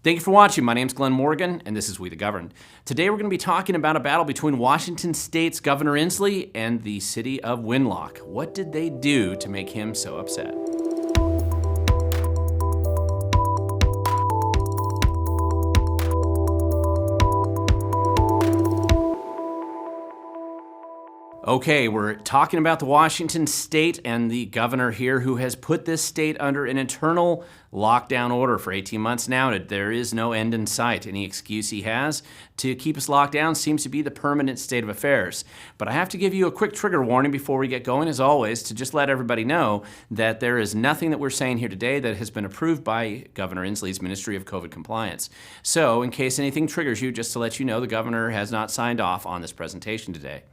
Thank you for watching. My name's Glenn Morgan, and this is We the Governed. Today we're going to be talking about a battle between Washington State's Governor Inslee and the City of Winlock. What did they do to make him so upset? Okay, we're talking about the Washington State and the governor here who has put this state under an internal lockdown order for 18 months now. There is no end in sight. Any excuse he has to keep us locked down seems to be the permanent state of affairs. But I have to give you a quick trigger warning before we get going, as always, to just let everybody know that there is nothing that we're saying here today that has been approved by Governor Inslee's Ministry of COVID Compliance. So in case anything triggers you, just to let you know, the governor has not signed off on this presentation today.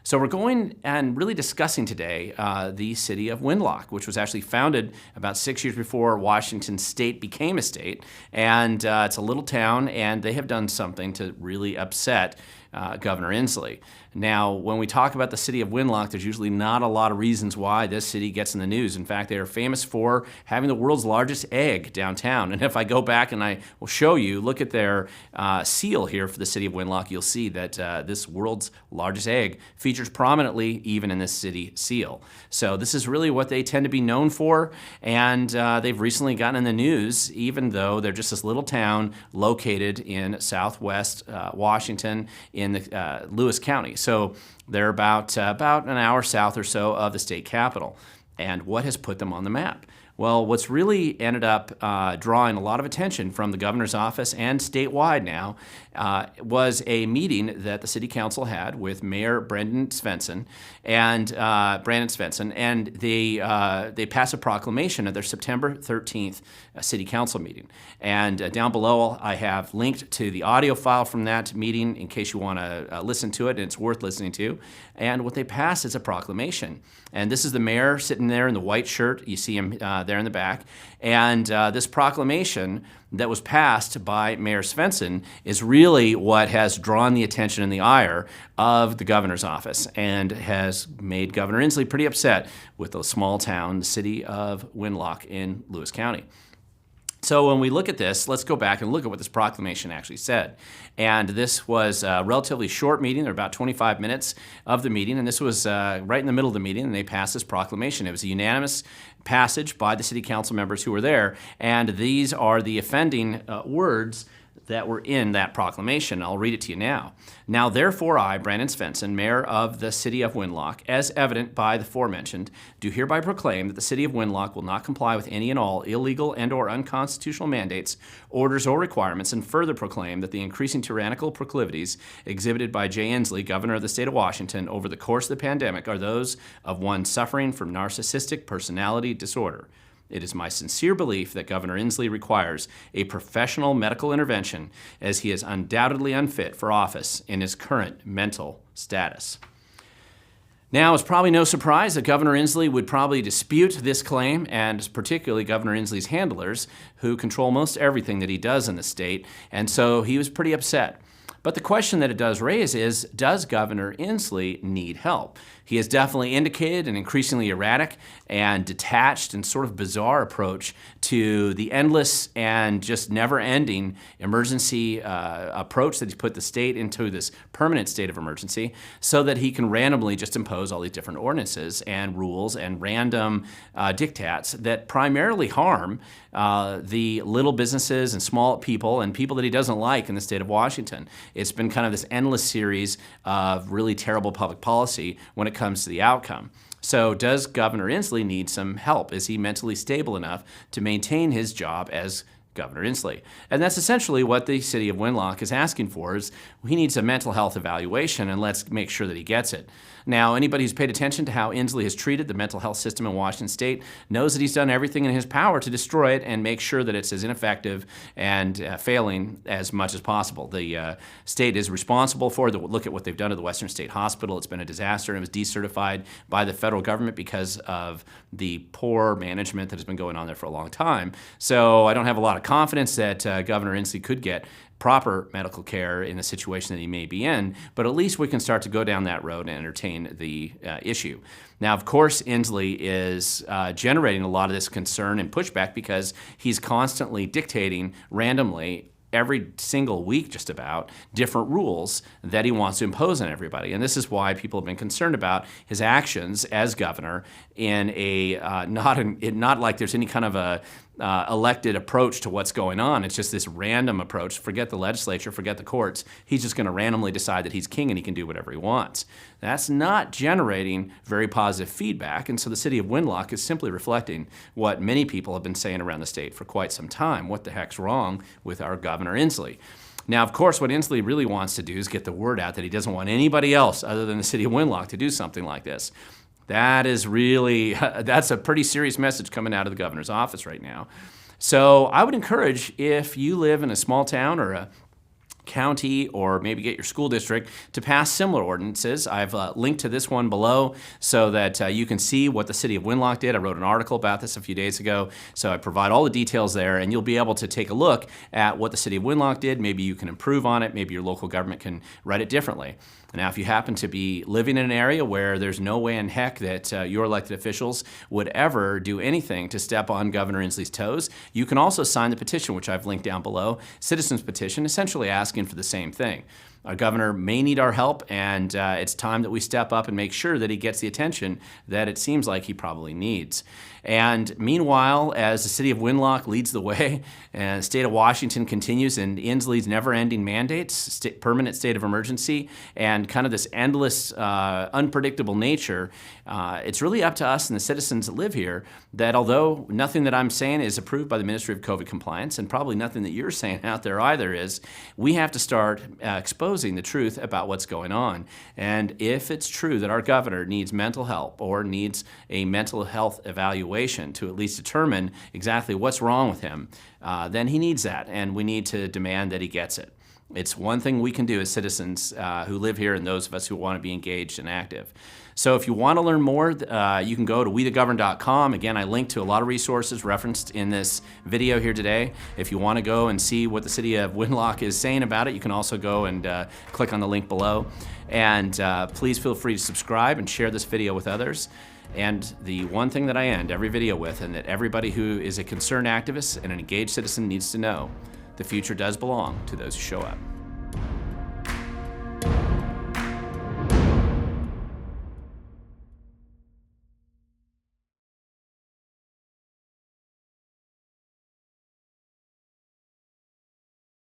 So we're going and really discussing today the City of Winlock, which was actually founded about 6 years before Washington State became a state. And it's a little town, and they have done something to really upset Governor Inslee. Now, when we talk about the City of Winlock, there's usually not a lot of reasons why this city gets in the news. In fact, they are famous for having the world's largest egg downtown. And if I go back and I will show you, look at their seal here for the City of Winlock, you'll see that this world's largest egg features prominently even in this city seal. So this is really what they tend to be known for, and they've recently gotten in the news, even though they're just this little town located in southwest Washington in the Lewis County. So they're about an hour south or so of the state capital. And what has put them on the map? Well, what's really ended up drawing a lot of attention from the governor's office and statewide now was a meeting that the city council had with Mayor Brandon Svensson, and they passed a proclamation at their September 13th city council meeting. And down below, I have linked to the audio file from that meeting in case you want to listen to it, and it's worth listening to. And what they passed is a proclamation. And this is the mayor sitting there in the white shirt. You see him there in the back. And this proclamation that was passed by Mayor Svensson is really what has drawn the attention and the ire of the governor's office and has made Governor Inslee pretty upset with the small town, the City of Winlock in Lewis County. So when we look at this, let's go back and look at what this proclamation actually said. And this was a relatively short meeting. There were about 25 minutes of the meeting, and this was right in the middle of the meeting, and they passed this proclamation. It was a unanimous passage by the city council members who were there, and these are the offending words that were in that proclamation. I'll read it to you now. Now, therefore, I, Brandon Svensson, Mayor of the City of Winlock, as evident by the aforementioned, do hereby proclaim that the City of Winlock will not comply with any and all illegal and or unconstitutional mandates, orders, or requirements, and further proclaim that the increasing tyrannical proclivities exhibited by Jay Inslee, Governor of the State of Washington, over the course of the pandemic are those of one suffering from Narcissistic Personality Disorder. It is my sincere belief that Governor Inslee requires a professional medical intervention, as he is undoubtedly unfit for office in his current mental status. Now, it's probably no surprise that Governor Inslee would probably dispute this claim, and particularly Governor Inslee's handlers, who control most everything that he does in the state, and so he was pretty upset. But the question that it does raise is, does Governor Inslee need help? He has definitely indicated an increasingly erratic and detached and sort of bizarre approach to the endless and just never-ending emergency approach that he's put the state into this permanent state of emergency so that he can randomly just impose all these different ordinances and rules and random diktats that primarily harm the little businesses and small people and people that he doesn't like in the state of Washington. It's been kind of this endless series of really terrible public policy when it comes to the outcome. So does Governor Inslee need some help? Is he mentally stable enough to maintain his job as Governor Inslee? And that's essentially what the City of Winlock is asking for, is he needs a mental health evaluation, and let's make sure that he gets it. Now, anybody who's paid attention to how Inslee has treated the mental health system in Washington State knows that he's done everything in his power to destroy it and make sure that it's as ineffective and failing as much as possible. The state is responsible for it. Look at what they've done to the Western State Hospital. It's been a disaster, and it was decertified by the federal government because of the poor management that has been going on there for a long time. So I don't have a lot of confidence that Governor Inslee could get proper medical care in the situation that he may be in, but at least we can start to go down that road and entertain the issue. Now, of course, Inslee is generating a lot of this concern and pushback because he's constantly dictating randomly every single week just about different rules that he wants to impose on everybody. And this is why people have been concerned about his actions as governor in a not like there's any kind of a elected approach to what's going on. It's just this random approach. Forget the legislature, forget the courts. He's just going to randomly decide that he's king and he can do whatever he wants. That's not generating very positive feedback, and so the city of Winlock is simply reflecting what many people have been saying around the state for quite some time. What the heck's wrong with our Governor Inslee? Now, of course, what Inslee really wants to do is get the word out that he doesn't want anybody else other than the city of Winlock to do something like this. That is really, that's a pretty serious message coming out of the governor's office right now. So I would encourage, if you live in a small town or a county, or maybe get your school district to pass similar ordinances. I've linked to this one below so that you can see what the city of Winlock did. I wrote an article about this a few days ago, so I provide all the details there, and you'll be able to take a look at what the city of Winlock did. Maybe you can improve on it. Maybe your local government can write it differently. Now, if you happen to be living in an area where there's no way in heck that your elected officials would ever do anything to step on Governor Inslee's toes, you can also sign the petition, which I've linked down below, citizens petition, essentially asking for the same thing. Our governor may need our help, and it's time that we step up and make sure that he gets the attention that it seems like he probably needs. And meanwhile, as the city of Winlock leads the way and the state of Washington continues in Inslee's never-ending mandates, permanent state of emergency, and kind of this endless, unpredictable nature, it's really up to us and the citizens that live here that although nothing that I'm saying is approved by the Ministry of COVID Compliance, and probably nothing that you're saying out there either is, we have to start exposing the truth about what's going on. And if it's true that our governor needs mental help or needs a mental health evaluation to at least determine exactly what's wrong with him, then he needs that, and we need to demand that he gets it. It's one thing we can do as citizens who live here and those of us who want to be engaged and active. So if you want to learn more, you can go to wethegovern.com. Again, I linked to a lot of resources referenced in this video here today. If you want to go and see what the city of Winlock is saying about it, you can also go and click on the link below. And please feel free to subscribe and share this video with others. And the one thing that I end every video with, and that everybody who is a concerned activist and an engaged citizen needs to know, the future does belong to those who show up.